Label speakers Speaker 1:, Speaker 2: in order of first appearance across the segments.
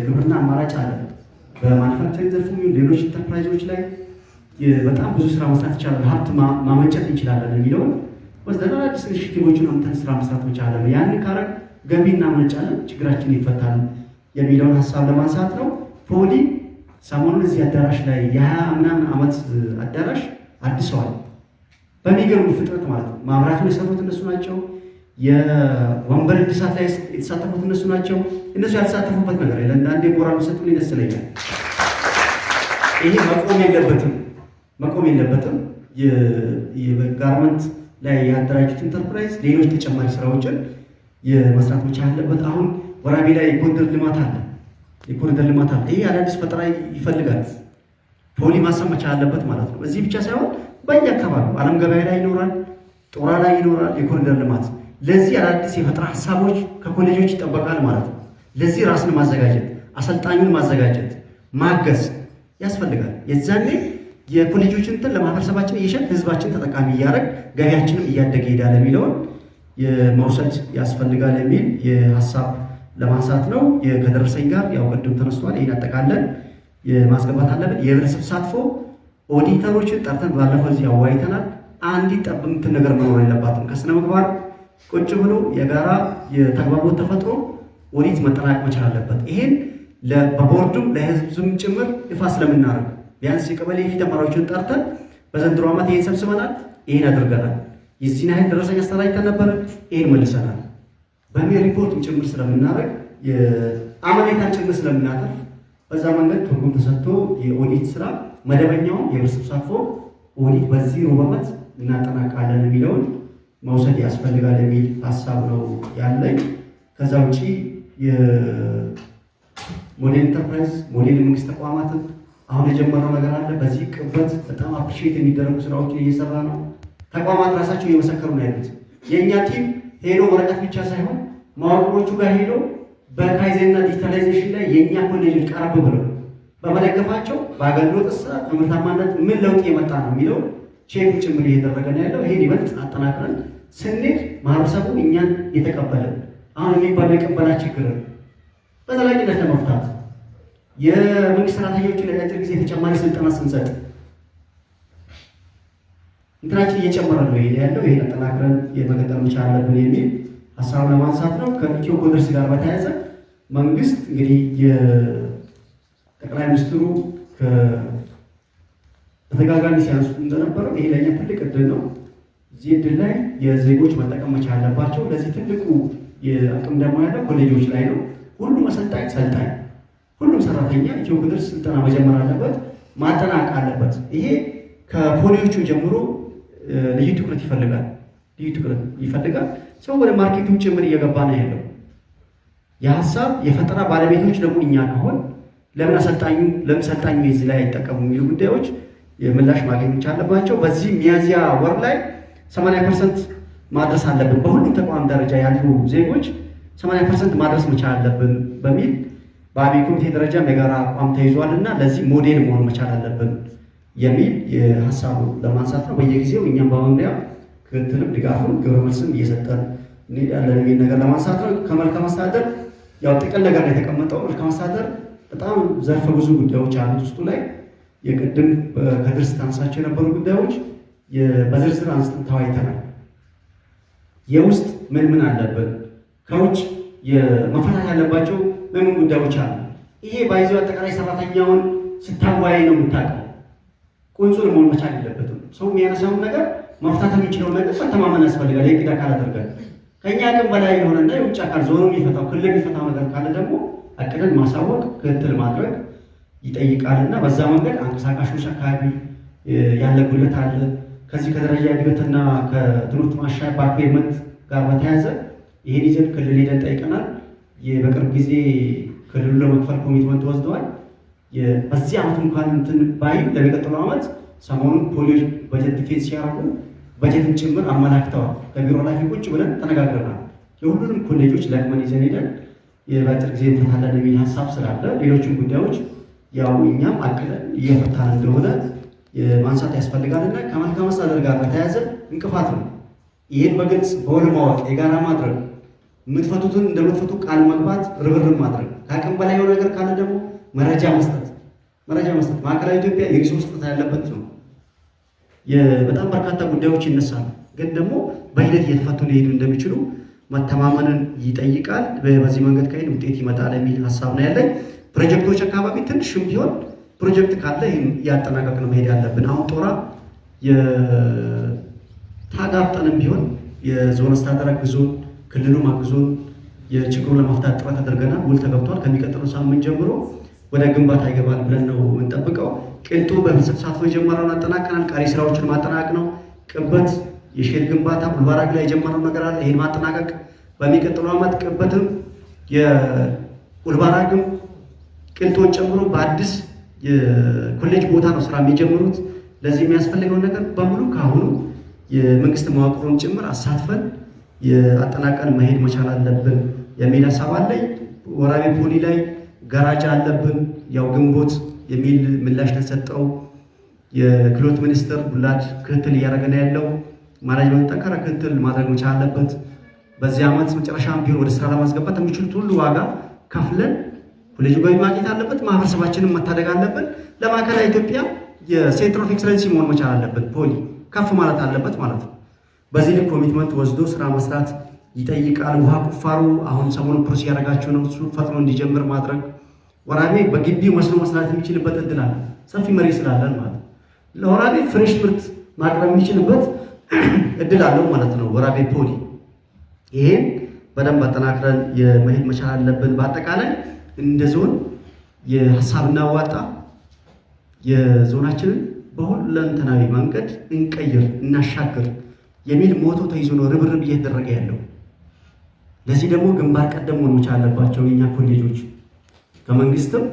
Speaker 1: ግብርና አማራጭ አለ። በማኑፋክቸሪንግ ዘርፍ ሌሎች ኢንተርፕራይዞች ላይ በጣም ብዙ ስራ መስራት ይቻላል፣ ሀብት ማመንጨት እንችላለን የሚለውን ወስደን አዲስ ኢኒሼቲቮችን አምጥተን ስራ መስራት እንችላለን። ያንን ካረግ ገቢ እናመነጫለን፣ ችግራችን ይፈታል የሚለውን ሀሳብ ለማንሳት ነው። ፖሊ ሰሞኑን እዚህ አዳራሽ ላይ የ20 ምናምን ዓመት አዳራሽ አድሰዋል። በሚገርም ፍጥነት ማለት ነው። ማብራቱን የሰሩት እነሱ ናቸው። የወንበር እድሳት ላይ የተሳተፉት እነሱ ናቸው። እነሱ ያልተሳተፉበት ነገር የለ። አንዳንዴ ሞራል ሰጡ ደስ ይለኛል። ይሄ መቆም የለበትም። የጋርመንት ላይ ያደራጁት ኢንተርፕራይዝ ሌሎች ተጨማሪ ስራዎችን የመስራት መቻል አለበት። አሁን ወራቤ ላይ የኮሪደር ልማት አለ። ይሄ አዳዲስ ፈጠራ ይፈልጋል። ፖሊ ማሰብ መቻል አለበት ማለት ነው። እዚህ ብቻ ሳይሆን በየአካባቢው ዓለም ገበያ ላይ ይኖራል፣ ጦራ ላይ ይኖራል የኮሪደር ልማት። ለዚህ አዳዲስ የፈጠራ ሀሳቦች ከኮሌጆች ይጠበቃል ማለት ነው። ለዚህ ራስን ማዘጋጀት፣ አሰልጣኙን ማዘጋጀት፣ ማገዝ ያስፈልጋል። የዛኔ የኮሌጆችን እንትን ለማህበረሰባችን እየሸጥ ህዝባችን ተጠቃሚ እያደረግ ገቢያችንም እያደገ ይሄዳል የሚለውን መውሰድ ያስፈልጋል የሚል የሀሳብ ለማንሳት ነው። ከደረሰኝ ጋር ያው ቅድም ተነስቷል። ይህን አጠቃለን ማስገባት አለብን። የህብረተሰብ ተሳትፎ ኦዲተሮችን ጠርተን ባለፈው እዚህ አዋይተናል። አንዲት ጠብ የምትል ነገር መኖር የለባትም። ከስነ ምግባር ቁጭ ብሎ የጋራ የተግባቦት ተፈጥሮ ኦዲት መጠናቀቅ መቻል አለበት። ይሄን በቦርዱም ለህዝብም ጭምር ይፋ ስለምናደርግ ቢያንስ የቀበሌ ፊት አመራሮችን ጠርተን በዘንድሮ ዓመት ይህን ሰብስበናል፣ ይህን አድርገናል፣ የዚህን ያህል ደረሰኝ አስተላልፈን ነበር፣ ይህን መልሰናል በሚል ሪፖርትም ጭምር ስለምናደርግ አመኔታን ጭምር ስለምናተርፍ በዛ መንገድ ትርጉም ተሰጥቶ የኦዲት ስራ መደበኛውን የህብረተሰብ ተሳትፎ ኦዲት በዚህ ሩብ ዓመት እናጠናቃለን የሚለውን መውሰድ ያስፈልጋል የሚል ሀሳብ ነው ያለኝ። ከዛ ውጭ የሞዴል ኢንተርፕራይዝ ሞዴል መንግስት ተቋማትን አሁን የጀመረው ነገር አለ። በዚህ ቅበት በጣም አፕሪሺየት የሚደረጉ ስራዎችን እየሰራ ነው። ተቋማት ራሳቸው እየመሰከሩ ነው ያሉት። የእኛ ቲም ሄዶ ወረቀት ብቻ ሳይሆን መዋቅሮቹ ጋር ሄዶ በካይዘንና ዲጂታላይዜሽን ላይ የእኛ ኮሌጆች ቀረብ ብለው በመደገፋቸው በአገልግሎት ስርዓት በምርታማነት ምን ለውጥ የመጣ ነው የሚለው ቼክ ጭምር እየተደረገ ነው ያለው። ይሄን ይበልጥ አጠናክረን ስንሄድ ማህበረሰቡ እኛን የተቀበለን አሁን የሚባለው የቀበላ ችግር በዘላቂነት ለመፍታት የመንግስት ሰራተኞችን ለአጭር ጊዜ ተጨማሪ ስልጠና ስንሰጥ እንትናችን እየጨመረ ነው ያለው። ይሄን አጠናክረን የመቀጠል መቻል አለብን የሚል ሀሳብ ለማንሳት ነው። ከኢትዮ ኮደርስ ጋር በተያያዘ መንግስት እንግዲህ የጠቅላይ ሚኒስትሩ በተጋጋሚ ሲያንሱ እንደነበረው ይሄ ለኛ ትልቅ እድል ነው። እዚህ እድል ላይ የዜጎች መጠቀም መቻል አለባቸው። ለዚህ ትልቁ የአቅም ደግሞ ያለው ኮሌጆች ላይ ነው። ሁሉም አሰልጣኝ ሰልጣኝ፣ ሁሉም ሰራተኛ ኢትዮ ኮደርስ ስልጠና መጀመር አለበት፣ ማጠናቀቅ አለበት። ይሄ ከፖሊዎቹ ጀምሮ ልዩ ትኩረት ይፈልጋል። ሰው ወደ ማርኬቱ ጭምር እየገባ ነው ያለው። የሀሳብ የፈጠራ ባለቤቶች ደግሞ እኛ ከሆን ለምን ሰልጣኙ እዚህ ላይ አይጠቀሙ የሚሉ ጉዳዮች ምላሽ ማግኘት መቻል አለባቸው። በዚህ ሚያዝያ ወር ላይ 80% ማድረስ አለብን። በሁሉም ተቋም ደረጃ ያሉ ዜጎች 80% ማድረስ መቻል አለብን በሚል በአብይ ኮሚቴ ደረጃ የጋራ አቋም ተይዟል እና ለዚህ ሞዴል መሆን መቻል አለብን የሚል ሀሳቡ ለማንሳት ነው። በየጊዜው እኛም በመምሪያ ክትትልም ድጋፍም ግብረ መልስም እየሰጠን እንሄዳለን የሚል ነገር ለማንሳት ነው። ከመልካም አስተዳደር ያው ጥቅል ነገር ነው የተቀመጠው። መልካም አስተዳደር በጣም ዘርፈ ብዙ ጉዳዮች አሉት ውስጡ ላይ የቅድም ከድርስ ታነሳቸው የነበሩ ጉዳዮች በዝርዝር አንስተን ተወያይተናል። የውስጥ ምን አለብን፣ ከውጭ መፈታት ያለባቸው ምን ጉዳዮች አሉ። ይሄ ባይዘው አጠቃላይ ሰራተኛውን ስታዋይ ነው የምታውቀው። ቁንጹል መሆን መቻል የለበትም። ሰው የሚያነሳውን ነገር መፍታት የሚችለው ነገር መተማመን ያስፈልጋል። የግድ አካል አድርገን ከእኛ አቅም በላይ የሆነና የውጭ አካል ዞኑ የሚፈታው ክልል የሚፈታው ነገር ካለ ደግሞ አቅደን ማሳወቅ ክትትል ማድረግ ይጠይቃልና በዛ መንገድ አንቀሳቃሾች አካባቢ ያለ ጉለት አለ። ከዚህ ከደረጃ እድገትና ከትምህርት ማሻሻያ በአፔመንት ጋር በተያያዘ ይሄን ይዘን ክልል ሄደን ጠይቀናል። በቅርብ ጊዜ ክልሉ ለመክፈል ኮሚትመንት ወስደዋል። በዚህ ዓመት እንኳን እንትን ባይ ለሚቀጥለው ዓመት ሰሞኑን ፖሊዮች በጀት ዲፌንስ ሲያደርጉ በጀትን ጭምር አመላክተዋል። ከቢሮ ላይ ቁጭ ብለን ተነጋግረናል። የሁሉንም ኮሌጆች ለቅመን ይዘን ሄደን በአጭር ጊዜ እንፈታለን የሚል ሀሳብ ስላለ ሌሎችን ጉዳዮች ያው እኛም አቅደን እየፈታን እንደሆነ ማንሳት ያስፈልጋልና ከመልካም አስተዳደር ጋር በተያያዘ እንቅፋት ነው። ይህን በግልጽ በውል ማወቅ የጋራ ማድረግ የምትፈቱትን እንደምትፈቱ ቃል መግባት፣ ርብርብ ማድረግ፣ ከአቅም በላይ የሆነ ነገር ካለ ደግሞ መረጃ መስጠት። ማዕከላዊ ኢትዮጵያ የሪሶርስ እጥረት ያለበት ነው። በጣም በርካታ ጉዳዮች ይነሳሉ፣ ግን ደግሞ በሂደት እየተፈቱ ሊሄዱ እንደሚችሉ መተማመንን ይጠይቃል። በዚህ መንገድ ከሄድ ውጤት ይመጣል የሚል ሀሳብ ነው ያለኝ። ፕሮጀክቶች አካባቢ ትንሽም ቢሆን ፕሮጀክት ካለ ይህም እያጠናቀቅን መሄድ ያለብን። አሁን ጦራ ታጋፍጠንም ቢሆን የዞን አስተዳደር አግዞን ክልሉም አግዞን የችግሩን ለመፍታት ጥረት አድርገናል። ውል ተገብቷል። ከሚቀጥለው ሳምንት ጀምሮ ወደ ግንባታ ይገባል ብለን ነው የምንጠብቀው። ቅልጡ በህዝብ ተሳትፎ የጀመረውን አጠናቀናል። ቀሪ ስራዎችን ማጠናቀቅ ነው። ቅበት የሼድ ግንባታ ቡልባራግ ላይ የጀመረው ነገር አለ። ይህን ማጠናቀቅ በሚቀጥለው ዓመት ቅበትም የቡልባራግም ቅልጦን ጨምሮ በአዲስ የኮሌጅ ቦታ ነው ስራ የሚጀምሩት። ለዚህ የሚያስፈልገውን ነገር በሙሉ ከአሁኑ የመንግስት መዋቅሩን ጭምር አሳትፈን አጠናቀን መሄድ መቻል አለብን የሚል ሀሳብ አለኝ። ወራቤ ፖሊ ላይ ጋራጅ አለብን ያው ግንቦት የሚል ምላሽ ተሰጠው። የክህሎት ሚኒስትር ሁላድ ክትትል እያደረገ ነው ያለው። ማኔጅመንት ጠንካራ ክትትል ማድረግ መቻል አለበት። በዚህ ዓመት መጨረሻም ቢሆን ወደ ስራ ለማስገባት የሚችሉት ሁሉ ዋጋ ከፍለን ኮሌጁ ገቢ ማግኘት አለበት። ማህበረሰባችንን መታደግ አለብን። ለማዕከላዊ ኢትዮጵያ የሴንትር ኦፍ ኤክሰለንሲ መሆን መቻል አለበት። ፖሊ ከፍ ማለት አለበት ማለት ነው። በዚህ ልክ ኮሚትመንት ወስዶ ስራ መስራት ይጠይቃል። ውሃ ቁፋሩ አሁን ሰሞኑን ፕሮሰስ ያደረጋቸው ነው። እሱ ፈጥኖ እንዲጀምር ማድረግ። ወራቤ በግቢው መስኖ መስራት የሚችልበት እድል አለ። ሰፊ መሬት ስላለን ማለት ነው። ለወራቤ ፍሬሽ ምርት ማቅረብ የሚችልበት እድል አለው ማለት ነው ወራቤ ፖሊ። ይሄን በደንብ አጠናክረን የመሄድ መቻል አለብን። በአጠቃላይ እንደ ዞን የሀሳብ እናዋጣ፣ የዞናችንን በሁለንተናዊ መንገድ እንቀይር፣ እናሻግር የሚል ሞቶ ተይዞ ነው ርብርብ እየተደረገ ያለው። ለዚህ ደግሞ ግንባር ቀደም መሆን መቻል አለባቸው የኛ ኮሌጆች፣ ከመንግስትም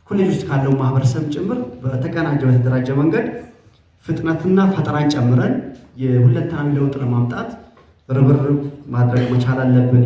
Speaker 1: ኮሌጅ ውስጥ ካለው ማህበረሰብ ጭምር በተቀናጀ በተደራጀ መንገድ ፍጥነትና ፈጠራን ጨምረን የሁለንተናዊ ለውጥ ለማምጣት ርብርብ ማድረግ መቻል አለብን።